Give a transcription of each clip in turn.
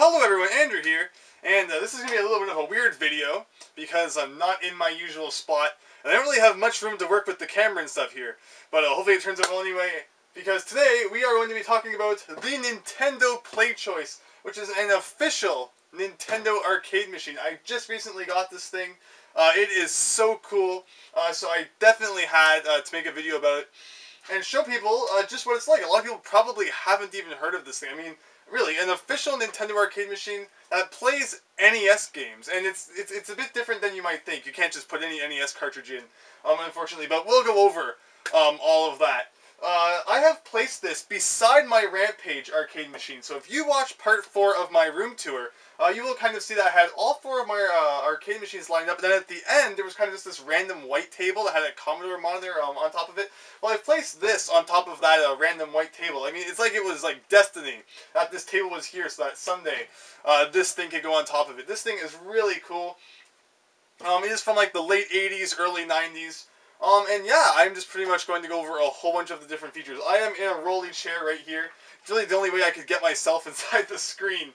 Hello everyone, Andrew here, and this is going to be a little bit of a weird video because I'm not in my usual spot, and I don't really have much room to work with the camera and stuff here, but hopefully it turns out well anyway, because today we are going to be talking about the Nintendo PlayChoice, which is an official Nintendo arcade machine. I just recently got this thing. It is so cool, so I definitely had to make a video about it and show people just what it's like. A lot of people probably haven't even heard of this thing. I mean, really, an official Nintendo arcade machine that plays NES games, and it's a bit different than you might think. You can't just put any NES cartridge in, unfortunately, but we'll go over all of that. I have placed this beside my Rampage arcade machine, so if you watch part 4 of my room tour, you will kind of see that I had all 4 of my arcade machines lined up, and then at the end there was kind of just this random white table that had a Commodore monitor on top of it. Well, I placed this on top of that random white table. I mean, it's like it was like destiny that this table was here so that someday this thing could go on top of it. This thing is really cool. It is from like the late 80s, early 90s. And yeah, I'm just pretty much going to go over a whole bunch of the different features. I am in a rolly chair right here. It's really the only way I could get myself inside the screen.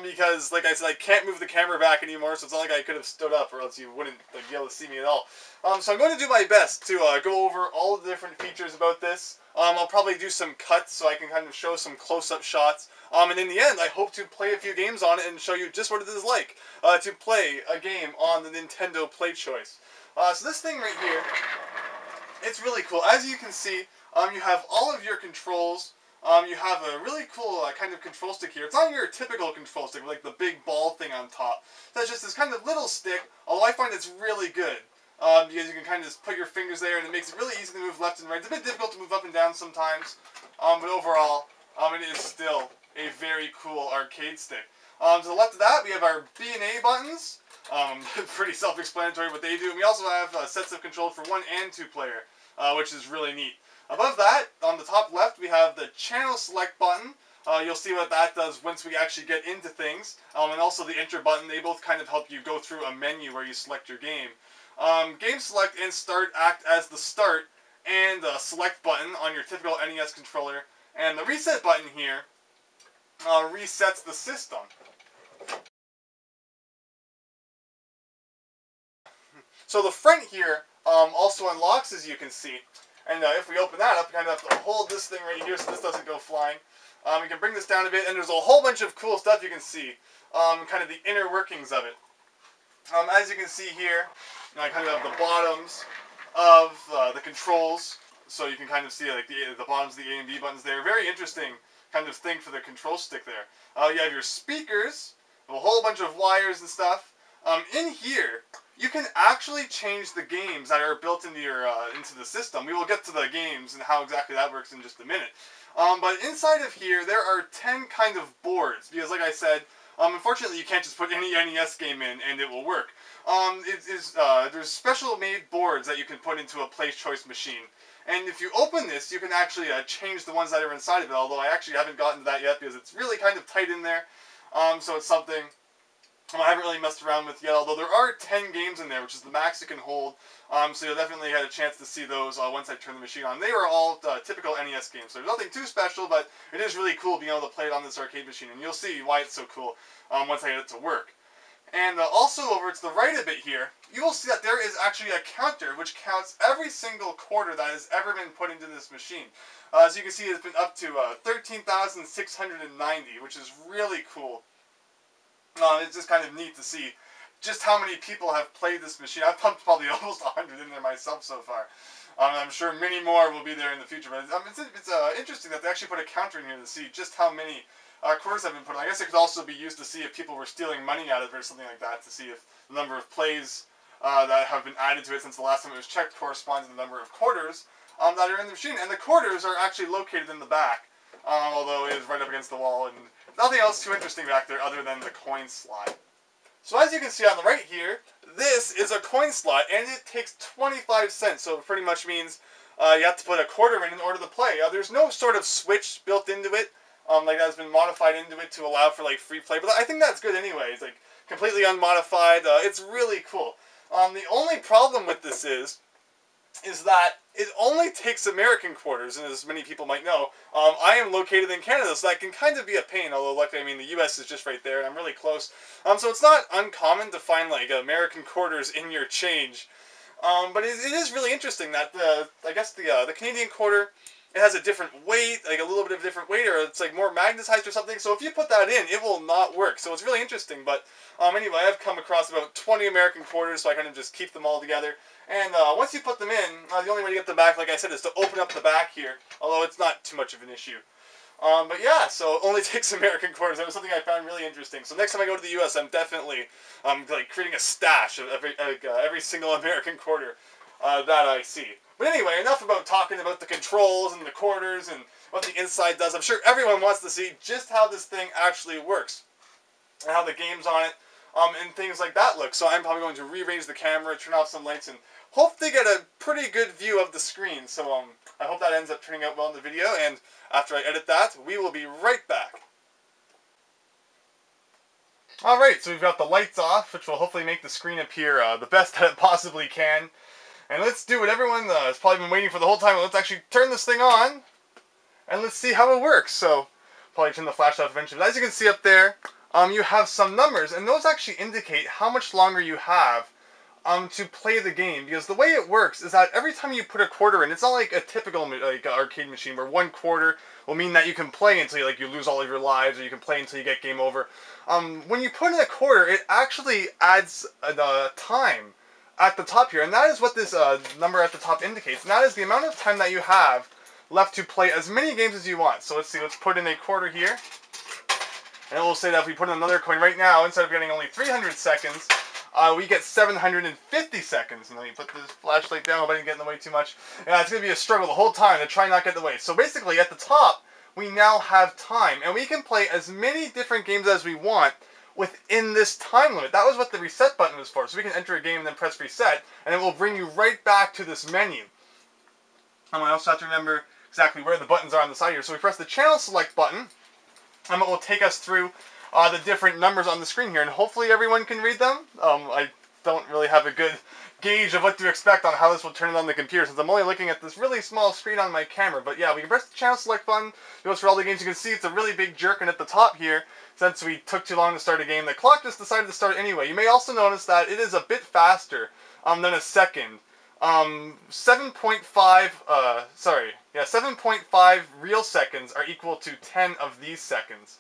Because, like I said, I can't move the camera back anymore, so it's not like I could have stood up, or else you wouldn't be able to see me at all. So I'm going to do my best to go over all the different features about this. I'll probably do some cuts so I can kind of show some close-up shots. And in the end, I hope to play a few games on it and show you just what it is like to play a game on the Nintendo PlayChoice. So this thing right here, it's really cool. As you can see, you have all of your controls. You have a really cool kind of control stick here. It's not your typical control stick with like the big ball thing on top. That's just this kind of little stick, although I find it's really good. Because you can kind of just put your fingers there and it makes it really easy to move left and right. It's a bit difficult to move up and down sometimes, but overall, it is still a very cool arcade stick. To the left of that, we have our B and A buttons. Pretty self-explanatory what they do. And we also have sets of control for 1 and 2 player, which is really neat. Above that, on the top left, we have the channel select button. You'll see what that does once we actually get into things. And also the enter button. They both kind of help you go through a menu where you select your game. Game select and start act as the start and select button on your typical NES controller. And the reset button here resets the system. So the front here also unlocks, as you can see. And if we open that up, we kind of have to hold this thing right here so this doesn't go flying. We can bring this down a bit, and there's a whole bunch of cool stuff you can see. Kind of the inner workings of it. As you can see here, I kind of have the bottoms of the controls. So you can kind of see like the bottoms of the A and B buttons there. Very interesting kind of thing for the control stick there. You have your speakers, a whole bunch of wires and stuff. In here, you can actually change the games that are built into your into the system. We will get to the games and how exactly that works in just a minute. But inside of here, there are 10 kind of boards, because like I said, unfortunately you can't just put any NES game in and it will work. There's special made boards that you can put into a PlayChoice machine. And if you open this, you can actually change the ones that are inside of it, although I actually haven't gotten to that yet because it's really kind of tight in there. So it's something I haven't really messed around with yet, although there are 10 games in there, which is the max it can hold. So you'll definitely have a chance to see those once I turn the machine on. They are all typical NES games, so there's nothing too special, but it is really cool being able to play it on this arcade machine, and you'll see why it's so cool once I get it to work. And also over to the right a bit here, you will see that there is actually a counter which counts every single quarter that has ever been put into this machine. As you can see, it's been up to 13,690, which is really cool. It's just kind of neat to see just how many people have played this machine. I've pumped probably almost 100 in there myself so far. I'm sure many more will be there in the future. But it's interesting that they actually put a counter in here to see just how many quarters have been put in. I guess it could also be used to see if people were stealing money out of it or something like that, to see if the number of plays that have been added to it since the last time it was checked corresponds to the number of quarters that are in the machine. And the quarters are actually located in the back. Although it is right up against the wall, and nothing else too interesting back there other than the coin slot. So as you can see on the right here, this is a coin slot, and it takes 25 cents, so it pretty much means you have to put a quarter in order to play. There's no sort of switch built into it, like that has been modified into it to allow for like free play, but I think that's good anyway. It's like completely unmodified. It's really cool. The only problem with this is is that it only takes American quarters, and as many people might know, I am located in Canada, so that can kind of be a pain, although luckily, I mean, the US is just right there, and I'm really close. So it's not uncommon to find, like, American quarters in your change. But it is really interesting that I guess the Canadian quarter, it has a different weight, like a little bit of a different weight, or it's like more magnetized or something. So if you put that in, it will not work. So it's really interesting. But anyway, I've come across about 20 American quarters, so I kind of just keep them all together. And once you put them in, the only way to get them back, like I said, is to open up the back here. Although it's not too much of an issue. But yeah, so it only takes American quarters. That was something I found really interesting. So next time I go to the U.S., I'm definitely like creating a stash of every single American quarter that I see. But anyway, enough about talking about the controls and the quarters and what the inside does. I'm sure everyone wants to see just how this thing actually works and how the games on it and things like that look. So I'm probably going to rearrange the camera, turn off some lights, and hope they get a pretty good view of the screen. So I hope that ends up turning out well in the video, and after I edit that, we will be right back. Alright, so we've got the lights off, which will hopefully make the screen appear the best that it possibly can. And let's do what everyone has probably been waiting for the whole time. Let's actually turn this thing on, and let's see how it works. So, probably turn the flash off eventually. But as you can see up there, you have some numbers, and those actually indicate how much longer you have to play the game. Because the way it works is that every time you put a quarter in, it's not like a typical like arcade machine where 1 quarter will mean that you can play until you lose all of your lives, or you can play until you get game over. When you put in a quarter, it actually adds time at the top here, and that is what this number at the top indicates. And that is the amount of time that you have left to play as many games as you want. So let's see, let's put in a quarter here, and it will say that if we put in another coin right now, instead of getting only 300 seconds, we get 750 seconds. And let me put this flashlight down, hope I didn't get in the way too much. Yeah, it's going to be a struggle the whole time to try not get in the way. So basically, at the top, we now have time, and we can play as many different games as we want within this time limit. That was what the reset button was for. So we can enter a game and then press reset, and it will bring you right back to this menu. I also have to remember exactly where the buttons are on the side here. So we press the channel select button, and it will take us through the different numbers on the screen here, and hopefully everyone can read them. I don't really have a good gauge of what to expect on how this will turn it on the computer, since I'm only looking at this really small screen on my camera. But yeah, we can press the channel select button. It goes for all the games. You can see it's a really big jerkin at the top here, since we took too long to start a game. The clock just decided to start anyway. You may also notice that it is a bit faster than a second. 7.5 real seconds are equal to 10 of these seconds.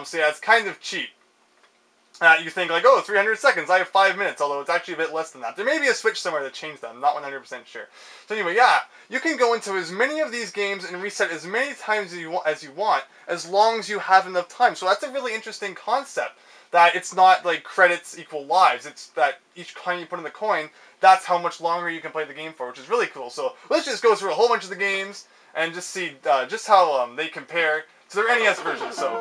So yeah, it's kind of cheap. You think like, oh, 300 seconds, I have 5 minutes, although it's actually a bit less than that. There may be a switch somewhere that changed that, I'm not 100% sure. So anyway, yeah, you can go into as many of these games and reset as many times as you want, as long as you have enough time. So that's a really interesting concept, that it's not like credits equal lives, it's that each coin you put in the coin, that's how much longer you can play the game for, which is really cool. So let's just go through a whole bunch of the games and just see just how they compare to their NES version. So,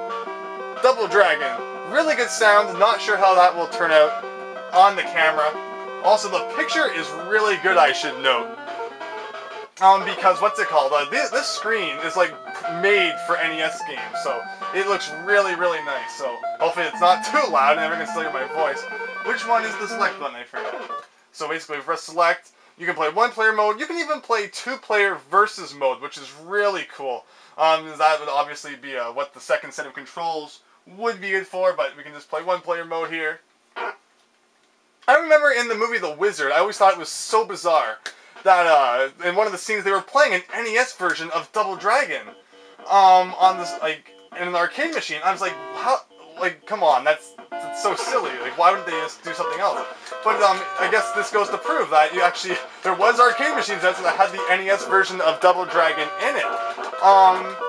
Double Dragon. Really good sound. Not sure how that will turn out on the camera. Also, the picture is really good, I should note. Because, what's it called? This screen is like made for NES games, so it looks really, really nice. So, hopefully it's not too loud and everyone can still hear my voice. Which one is the select button? I forgot. So basically, we press select. You can play 1-player mode. You can even play 2-player versus mode, which is really cool. That would obviously be what the second set of controls would be good for, but we can just play 1-player mode here. I remember in the movie The Wizard, I always thought it was so bizarre that in one of the scenes they were playing an NES version of Double Dragon on this, like, in an arcade machine. I was like, how? Like, come on, that's so silly. Like, why wouldn't they just do something else? But I guess this goes to prove that there was arcade machines that had the NES version of Double Dragon in it.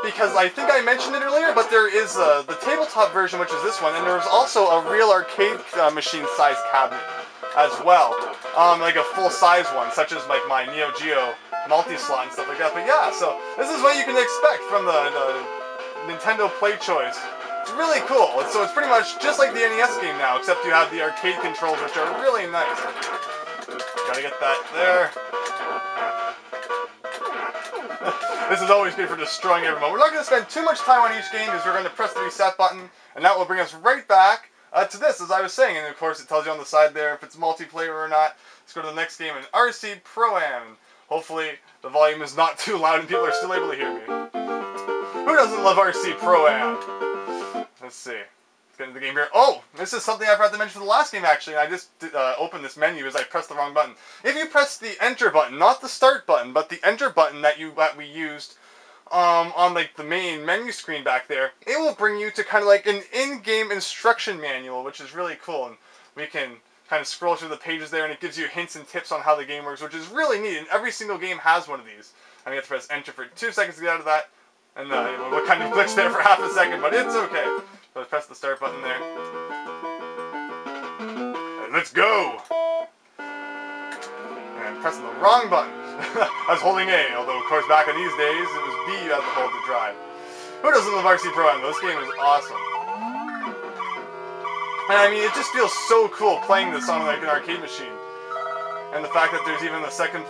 Because I think I mentioned it earlier, but there is the tabletop version, which is this one, and there's also a real arcade machine size cabinet as well. Like a full-size one, such as like my Neo Geo multi-slot and stuff like that. But yeah, so this is what you can expect from the Nintendo PlayChoice. It's really cool. So it's pretty much just like the NES game now, except you have the arcade controls, which are really nice. Gotta get that there. This is always good for destroying everyone. We're not going to spend too much time on each game, because we're going to press the reset button, and that will bring us right back to this, as I was saying. And of course, it tells you on the side there if it's multiplayer or not. Let's go to the next game, an RC Pro-Am. Hopefully the volume is not too loud and people are still able to hear me. Who doesn't love RC Pro-Am? Let's see. Let's get into the game here. Oh! This is something I forgot to mention for the last game, actually. I just opened this menu as I pressed the wrong button. If you press the enter button, not the start button, but the enter button that we used on like the main menu screen back there, it will bring you to kind of like an in-game instruction manual, which is really cool. And we can kind of scroll through the pages there, and it gives you hints and tips on how the game works, which is really neat. And every single game has one of these. I have to press enter for 2 seconds to get out of that. And what kind of glitch there for half a second, but it's okay. So let's press the start button there. And let's go! And pressing the wrong button. I was holding A, although of course back in these days it was B you had to hold to drive. Who doesn't love RC Pro-Am? This game is awesome. And I mean, it just feels so cool playing this on like an arcade machine. And the fact that there's even a second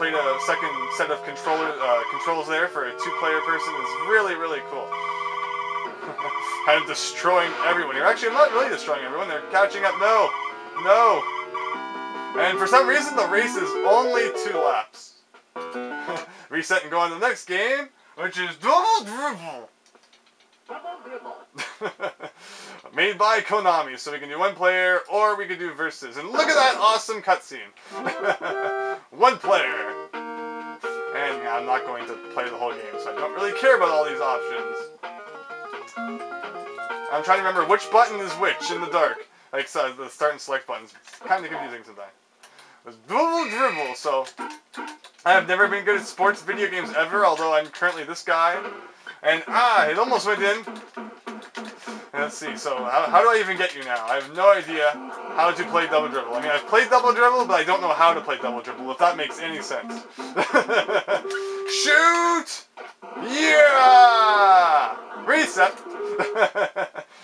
set of controls there for a 2-player person is really, really cool. Kind of destroying everyone here. Actually, I'm not really destroying everyone. They're catching up. No! No! And for some reason, the race is only 2 laps. Reset and go on to the next game, which is Double Dribble. Made by Konami, so we can do 1 player or we can do versus. And look at that awesome cutscene. 1 player. And yeah, I'm not going to play the whole game, so I don't really care about all these options. I'm trying to remember which button is which in the dark. Like so the start and select buttons. It's kind of confusing sometimes. It's Double Dribble, so I have never been good at sports video games ever, although I'm currently this guy. And it almost went in. Let's see, so how do I even get you now? I have no idea how to play Double Dribble. I mean, I've played Double Dribble, but I don't know how to play Double Dribble, if that makes any sense. Shoot! Yeah! Reset!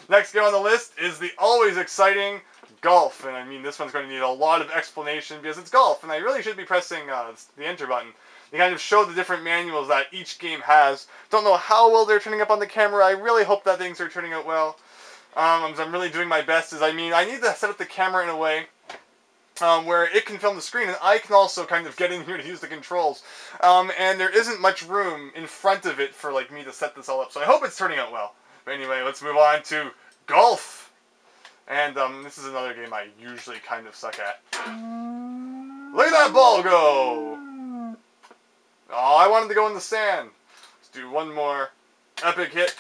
Next game on the list is the always exciting golf. And I mean, this one's going to need a lot of explanation because it's golf, and I really should be pressing the enter button. They kind of show the different manuals that each game has. Don't know how well they're turning up on the camera. I really hope that things are turning out well. I'm really doing my best. I mean, I need to set up the camera in a way where it can film the screen, and I can also kind of get in here to use the controls. And there isn't much room in front of it for like me to set this all up. So I hope it's turning out well. But anyway, let's move on to golf. And this is another game I usually kind of suck at. Look at that ball go! Oh, I wanted to go in the sand. Let's do 1 more epic hit.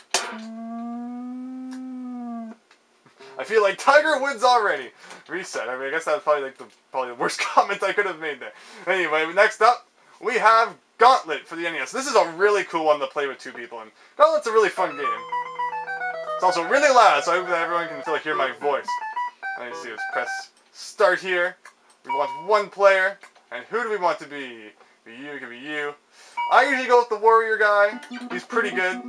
I feel like Tiger Woods already. Reset. I mean, I guess that's probably like the worst comment I could have made there. Anyway, next up we have Gauntlet for the NES. This is a really cool one to play with 2 people, and Gauntlet's a really fun game. It's also really loud, so I hope that everyone can still hear my voice. Let me see. Let's press start here. We want 1 player, and who do we want to be? You, it could be you. I usually go with the warrior guy. He's pretty good.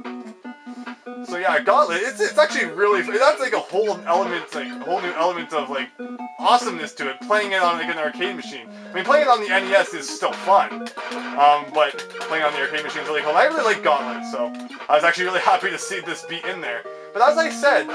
So yeah, Gauntlet. It's actually really. That's like a whole element, like a whole new element of like awesomeness to it. Playing it on like an arcade machine. I mean, playing it on the NES is still fun, but playing on the arcade machine is really cool. And I really like Gauntlet, so I was actually really happy to see this be in there. But as I said,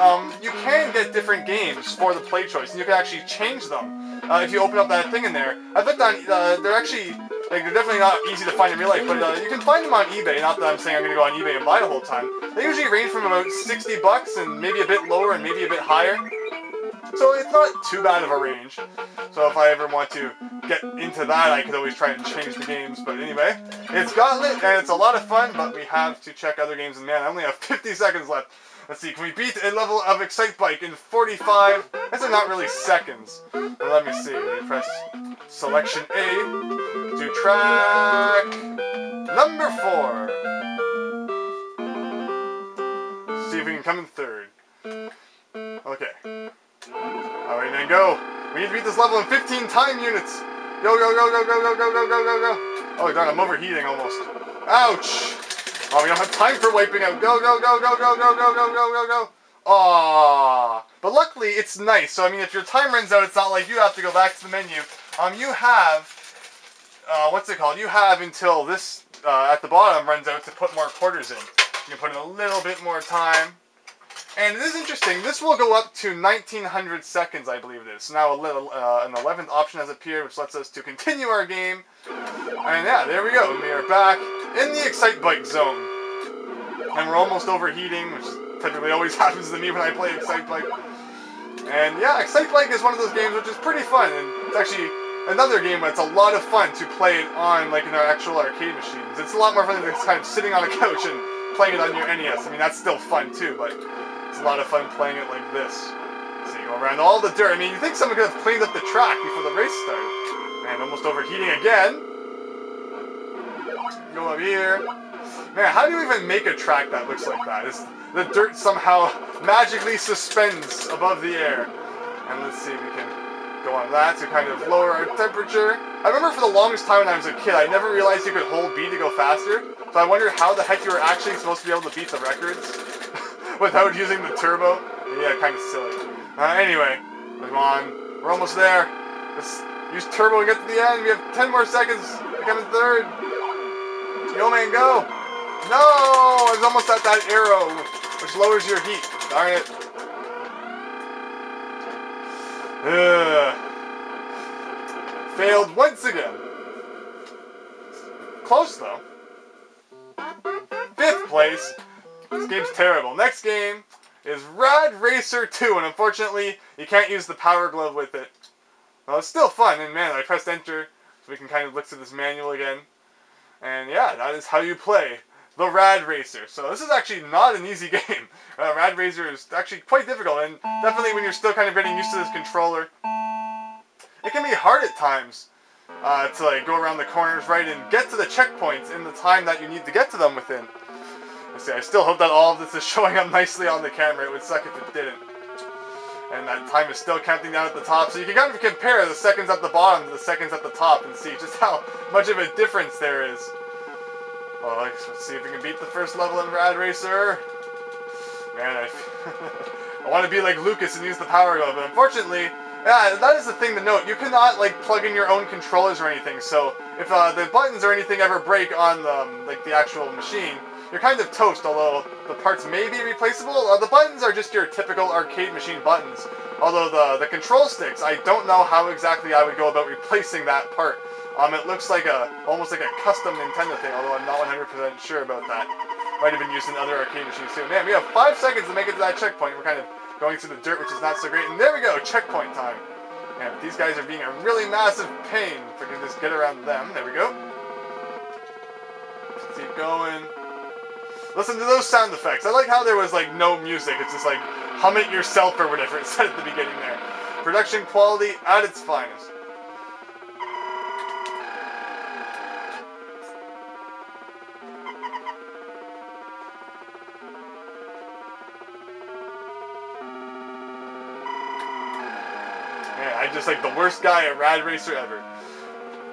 you can get different games for the PlayChoice, and you can actually change them if you open up that thing in there. I've looked on. They're actually. Like, they're definitely not easy to find in real life, but you can find them on eBay. Not that I'm saying I'm going to go on eBay and buy the whole time. They usually range from about $60 and maybe a bit lower and maybe a bit higher. So it's not too bad of a range. So if I ever want to get into that, I could always try and change the games. But anyway, it's Gauntlet, and it's a lot of fun, but we have to check other games. And man, I only have 50 seconds left. Let's see, can we beat a level of Excite Bike in 45? That's not really seconds. But let me see. We press selection A to track number 4. Let's see if we can come in 3rd. Okay. Alright, then go. We need to beat this level in 15 time units. Go, go, go, go, go, go, go, go, go, go, go. Oh darn, I'm overheating almost. Ouch! Oh, we don't have time for wiping out. Go, go, go, go, go, go, go, go, go, go, go. Aww. But luckily, it's nice. So, I mean, if your time runs out, it's not like you have to go back to the menu. You have, what's it called? You have until this, at the bottom, runs out to put more quarters in. You can put in a little bit more time. And it is interesting, this will go up to 1900 seconds, I believe it is. So now an 11th option has appeared, which lets us to continue our game. And yeah, there we go. We are back in the Excite Bike zone. And we're almost overheating, which typically always happens to me when I play Excite Bike. And yeah, Excite Bike is one of those games which is pretty fun. And it's actually another game that's a lot of fun to play it on, like, in our actual arcade machines. It's a lot more fun than just kind of sitting on a couch and playing it on your NES. I mean, that's still fun too, but it's a lot of fun playing it like this. So you go around all the dirt. I mean, you think someone could have cleaned up the track before the race started. Man, almost overheating again. Go up here. Man, how do you even make a track that looks like that? The dirt somehow magically suspends above the air. And let's see if we can go on that to kind of lower our temperature. I remember for the longest time when I was a kid, I never realized you could hold B to go faster. So I wondered how the heck you were actually supposed to be able to beat the records without using the turbo. Yeah, kind of silly. Anyway, come on. We're almost there. Let's use turbo to get to the end. We have 10 more seconds to come in third. Yo, man, go. No! I was almost at that arrow, which lowers your heat. Darn it. Failed once again. Close, though. 5th place. This game's terrible. Next game is Rad Racer 2, and unfortunately, you can't use the Power Glove with it. Well, it's still fun, and man, I pressed enter, so we can kind of look through this manual again. And yeah, that is how you play the Rad Racer. So this is actually not an easy game. Rad Racer is actually quite difficult, and definitely when you're still kind of getting used to this controller, it can be hard at times to like go around the corners right and get to the checkpoints in the time that you need to get to them within. Let's see, I still hope that all of this is showing up nicely on the camera. It would suck if it didn't. And that time is still counting down at the top, so you can kind of compare the seconds at the bottom to the seconds at the top and see just how much of a difference there is. Well, let's see if we can beat the first level in Rad Racer. Man, I want to be like Lucas and use the Power Glove, but unfortunately, yeah, that is the thing to note. You cannot like plug in your own controllers or anything. So if the buttons or anything ever break on like the actual machine, you're kind of toast. Although the parts may be replaceable. The buttons are just your typical arcade machine buttons. Although the control sticks, I don't know how exactly I would go about replacing that part. It looks like almost like a custom Nintendo thing, although I'm not 100% sure about that. Might have been used in other arcade machines too. Man, we have 5 seconds to make it to that checkpoint. We're kind of going through the dirt, which is not so great. And there we go, checkpoint time. Man, these guys are being a really massive pain. If I can just get around them. There we go. Let's keep going. Listen to those sound effects. I like how there was like no music. It's just like hum it yourself or whatever it said at the beginning there. Production quality at its finest. I'm just like the worst guy at Rad Racer ever.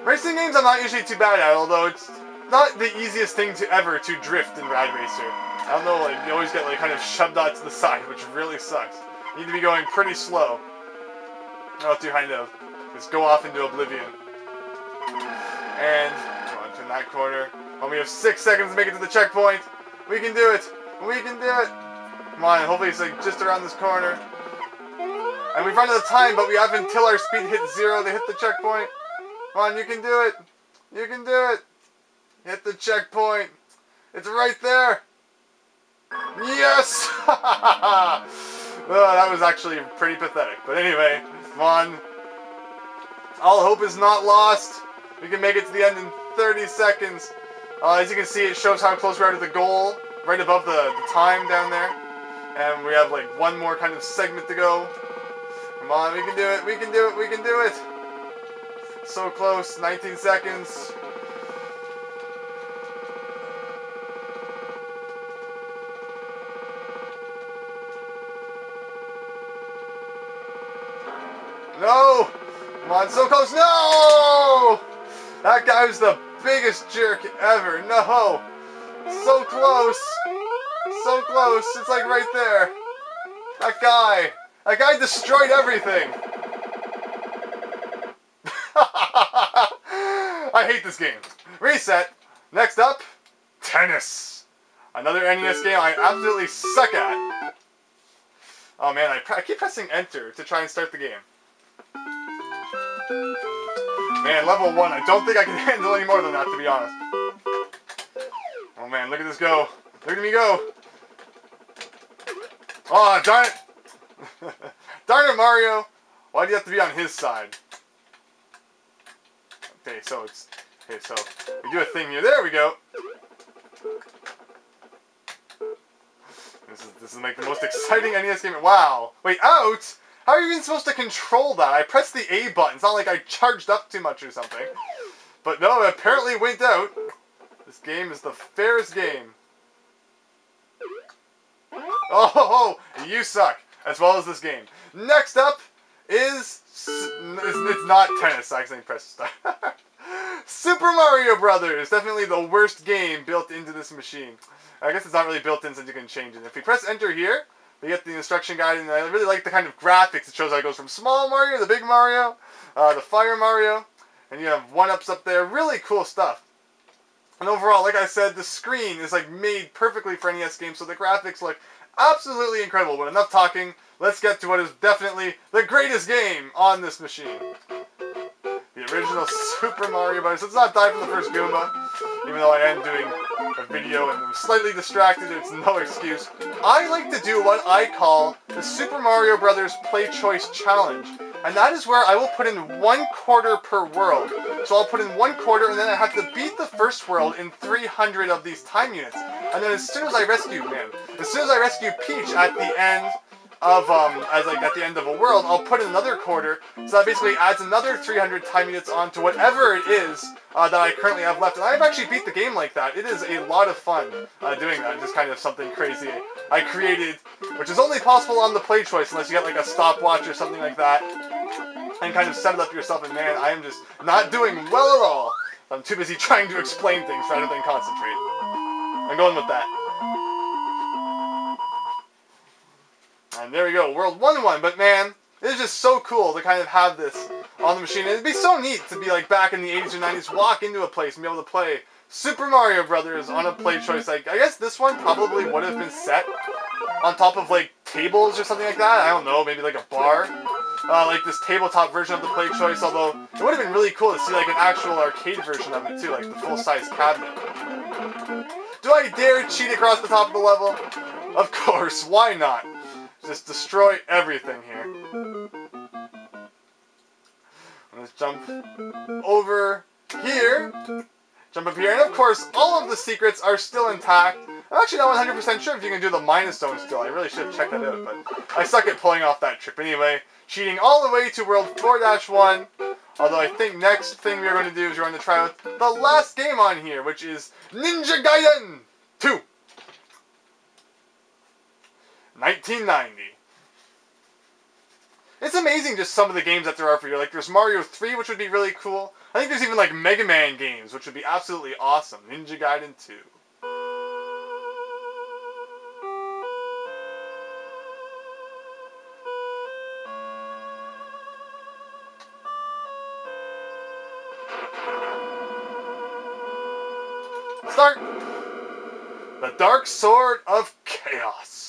Racing games I'm not usually too bad at, although it's not the easiest thing to ever to drift in Rad Racer. I don't know, like, you always get like kind of shoved out to the side, which really sucks. You need to be going pretty slow. Not to kind of just go off into oblivion. And go on, turn that corner. Oh, we have 6 seconds to make it to the checkpoint. We can do it. We can do it. Come on, hopefully it's like just around this corner. And we've run out of time, but we have until our speed hits 0 to hit the checkpoint. Come on, you can do it. You can do it. Hit the checkpoint. It's right there. Yes! Oh, that was actually pretty pathetic. But anyway, come on. All hope is not lost. We can make it to the end in 30 seconds. As you can see, it shows how close we are to the goal. Right above the time down there. And we have like one more kind of segment to go. Come on, we can do it, we can do it, we can do it! So close, 19 seconds. No! Come on, so close, no! That guy was the biggest jerk ever, no! So close! So close, it's like right there. That guy destroyed everything! I hate this game. Reset. Next up, tennis. Another NES game I absolutely suck at. Oh man, I keep pressing enter to try and start the game. Man, level 1, I don't think I can handle any more than that, to be honest. Oh man, look at this go. Look at me go. Oh, darn it. Darn it, Mario. Why do you have to be on his side? Okay, so we do a thing here. There we go. This is like the most exciting NES game. Wow. Wait, out? How are you even supposed to control that? I pressed the A button. It's not like I charged up too much or something. But no, it apparently winked out. This game is the fairest game. Oh, you suck. As well as this game. Next up is... It's not tennis. I accidentally pressed start. Super Mario Brothers. Definitely the worst game built into this machine. I guess it's not really built in since you can change it. If we press enter here, we get the instruction guide, and I really like the kind of graphics. It shows how it goes from small Mario to big Mario, the Fire Mario, and you have 1-ups up there. Really cool stuff. And overall, like I said, the screen is like made perfectly for NES games, so the graphics look absolutely incredible. But enough talking, let's get to what is definitely the greatest game on this machine. The original Super Mario Bros. Let's not die from the first Goomba, even though I am doing a video and I'm slightly distracted. It's no excuse. I like to do what I call the Super Mario Bros. PlayChoice Challenge. And that is where I will put in 1/4 per world. So I'll put in 1/4 and then I have to beat the first world in 300 of these time units. And then as soon as I rescue Peach at the end of at the end of a world, I'll put in another 1/4, so that basically adds another 300 time units onto whatever it is that I currently have left. And I've actually beat the game like that. It is a lot of fun doing that. Just kind of something crazy I created, which is only possible on the PlayChoice unless you get like a stopwatch or something like that, and kind of set it up yourself. And man, I am just not doing well at all. I'm too busy trying to explain things rather than concentrate. I'm going with that. And there we go, World 1-1, but man, it is just so cool to kind of have this on the machine. And it'd be so neat to be like back in the 80s or 90s, walk into a place and be able to play Super Mario Brothers on a PlayChoice. Like, I guess this one probably would have been set on top of like tables or something like that. I don't know, maybe like a bar. Like this tabletop version of the PlayChoice, although it would have been really cool to see like an actual arcade version of it too, like the full-size cabinet. Do I dare cheat across the top of the level? Of course, why not? Just destroy everything here. Let's jump over here. Jump up here. And of course, all of the secrets are still intact. I'm actually not 100% sure if you can do the minus zone still. I really should have checked that out, but I suck at pulling off that trick. Anyway, cheating all the way to World 4-1. Although I think next thing we're going to do is we're going to try out the last game on here, which is Ninja Gaiden 2. 1990. It's amazing just some of the games that there are for you. Like there's Mario 3, which would be really cool. I think there's even like Mega Man games, which would be absolutely awesome. Ninja Gaiden 2. Start! The Dark Sword of Chaos.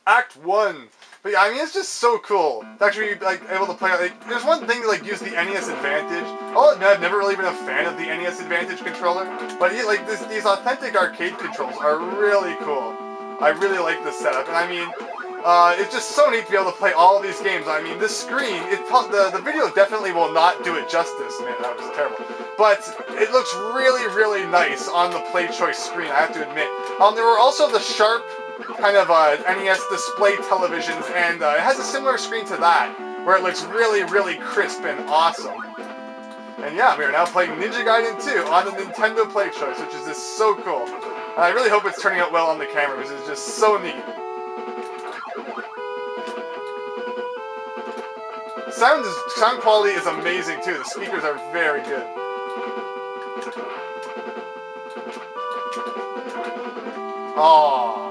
Act 1. But yeah, I mean, it's just so cool to actually be like able to play. Like, there's one thing to like use the NES Advantage. I'll admit I've never really been a fan of the NES Advantage controller, but like these authentic arcade controls are really cool. I really like this setup, and I mean, it's just so neat to be able to play all of these games. I mean, this screen, the video definitely will not do it justice. Man, that was terrible. But it looks really, really nice on the PlayChoice screen, I have to admit. There were also the Sharp kind of NES display televisions, and it has a similar screen to that, where it looks really, really crisp and awesome. And yeah, we are now playing Ninja Gaiden 2 on the Nintendo PlayChoice, which is just so cool. And I really hope it's turning out well on the camera, because it's just so neat. Sound quality is amazing too. The speakers are very good. Aww.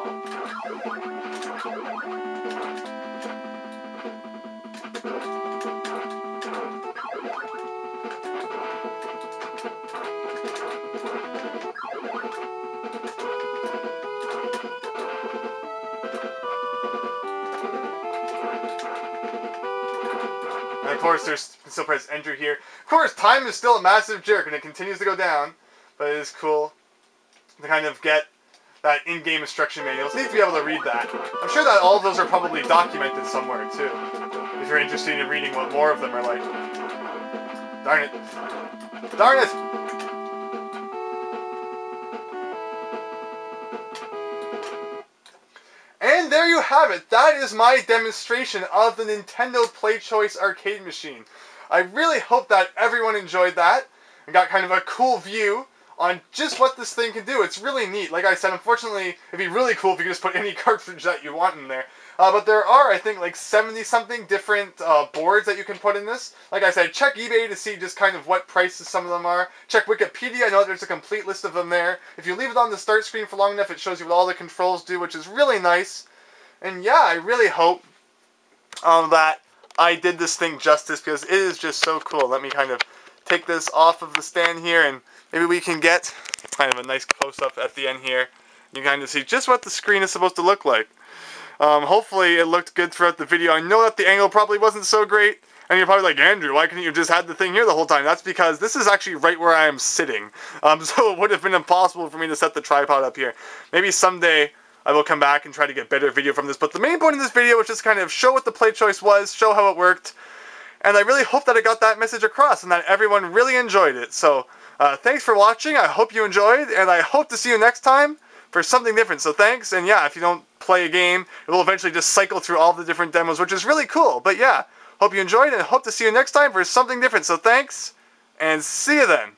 of course, you can still press enter here. Of course, time is still a massive jerk, and it continues to go down. But it is cool to kind of get that in-game instruction manual. So you need to be able to read that. I'm sure that all of those are probably documented somewhere, too. If you're interested in reading what more of them are like. Darn it. Darn it! And there you have it. That is my demonstration of the Nintendo PlayChoice arcade machine. I really hope that everyone enjoyed that and got kind of a cool view on just what this thing can do. It's really neat. Like I said, unfortunately, it'd be really cool if you could just put any cartridge that you want in there. But there are, I think, like 70-something different boards that you can put in this. Like I said, check eBay to see just kind of what prices some of them are. Check Wikipedia. I know there's a complete list of them there. If you leave it on the start screen for long enough, it shows you what all the controls do, which is really nice. And yeah, I really hope that I did this thing justice, because it is just so cool. Let me kind of take this off of the stand here, and maybe we can get kind of a nice close-up at the end here. You can kind of see just what the screen is supposed to look like. Hopefully it looked good throughout the video. I know that the angle probably wasn't so great, and you're probably like, Andrew, why couldn't you just had the thing here the whole time? That's because this is actually right where I am sitting. So it would have been impossible for me to set the tripod up here. Maybe someday I will come back and try to get better video from this. But the main point of this video was just kind of show what the PlayChoice was, show how it worked, and I really hope that I got that message across and that everyone really enjoyed it. So thanks for watching. I hope you enjoyed, and I hope to see you next time for something different. So thanks, and yeah, if you don't play a game, it will eventually just cycle through all the different demos, which is really cool. But yeah, hope you enjoyed, and hope to see you next time for something different. So thanks, and see you then.